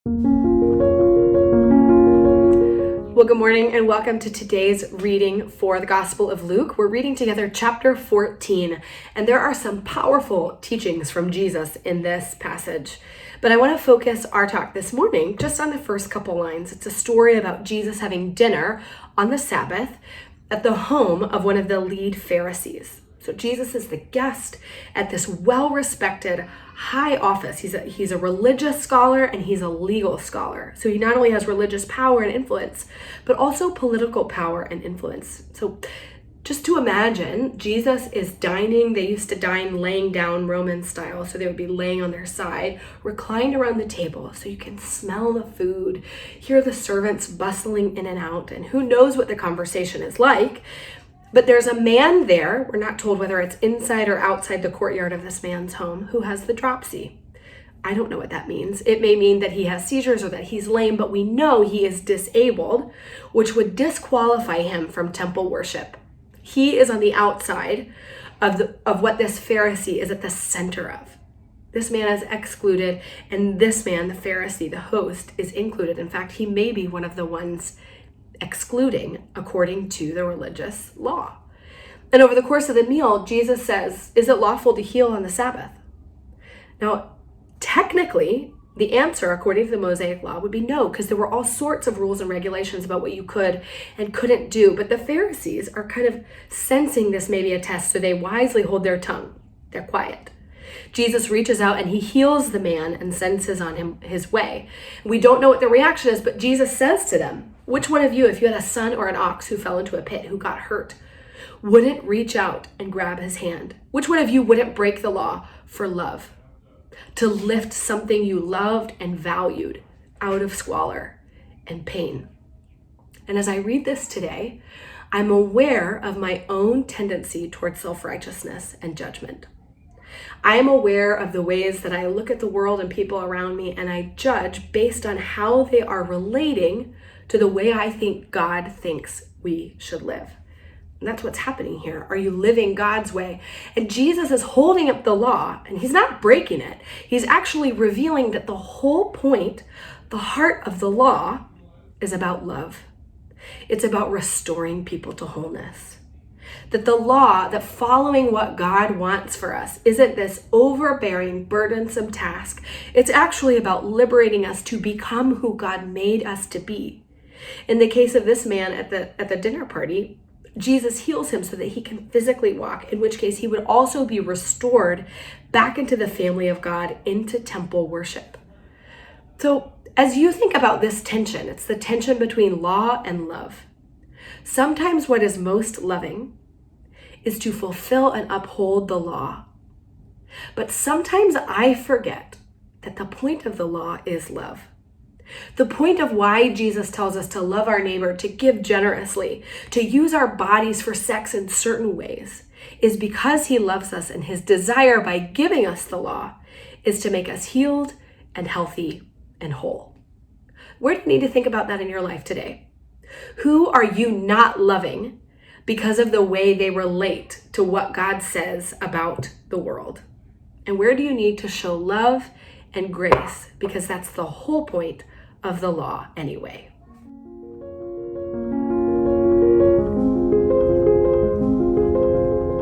Well, good morning and welcome to today's reading for the Gospel of Luke. We're reading together chapter 14, and there are some powerful teachings from Jesus in this passage. But I want to focus our talk this morning just on the first couple lines. It's a story about Jesus having dinner on the Sabbath at the home of one of the lead Pharisees. So Jesus is the guest at this well-respected high office. He's a religious scholar and he's a legal scholar. So he not only has religious power and influence, but also political power and influence. So just to imagine, Jesus is dining. They used to dine laying down Roman style. So they would be laying on their side, reclined around the table. So you can smell the food, hear the servants bustling in and out, and who knows what the conversation is like. But there's a man there, we're not told whether it's inside or outside the courtyard of this man's home, who has the dropsy. I don't know what that means. It may mean that he has seizures or that he's lame, but we know he is disabled, which would disqualify him from temple worship. He is on the outside of what this Pharisee is at the center of. This man is excluded, and this man, the Pharisee, the host, is included. In fact, he may be one of the ones excluding according to the religious law. And over the course of the meal, Jesus says, is it lawful to heal on the Sabbath? Now, technically, the answer according to the Mosaic law would be no, because there were all sorts of rules and regulations about what you could and couldn't do. But the Pharisees are kind of sensing this may be a test, so they wisely hold their tongue. They're quiet. Jesus reaches out and he heals the man and sends his way. We don't know what the reaction is, but Jesus says to them, which one of you, if you had a son or an ox who fell into a pit, who got hurt, wouldn't reach out and grab his hand? Which one of you wouldn't break the law for love? To lift something you loved and valued out of squalor and pain. And as I read this today, I'm aware of my own tendency towards self-righteousness and judgment. I am aware of the ways that I look at the world and people around me, and I judge based on how they are relating to the way I think God thinks we should live. And that's what's happening here. Are you living God's way? And Jesus is holding up the law, and he's not breaking it. He's actually revealing that the whole point, the heart of the law, is about love. It's about restoring people to wholeness. That the law, that following what God wants for us, isn't this overbearing, burdensome task. It's actually about liberating us to become who God made us to be. In the case of this man at the dinner party, Jesus heals him so that he can physically walk, in which case he would also be restored back into the family of God, into temple worship. So as you think about this tension, it's the tension between law and love. Sometimes what is most loving is to fulfill and uphold the law. But sometimes I forget that the point of the law is love. The point of why Jesus tells us to love our neighbor, to give generously, to use our bodies for sex in certain ways, is because he loves us, and his desire by giving us the law is to make us healed and healthy and whole. Where do you need to think about that in your life today? Who are you not loving because of the way they relate to what God says about the world? And where do you need to show love and grace? Because that's the whole point of the law anyway.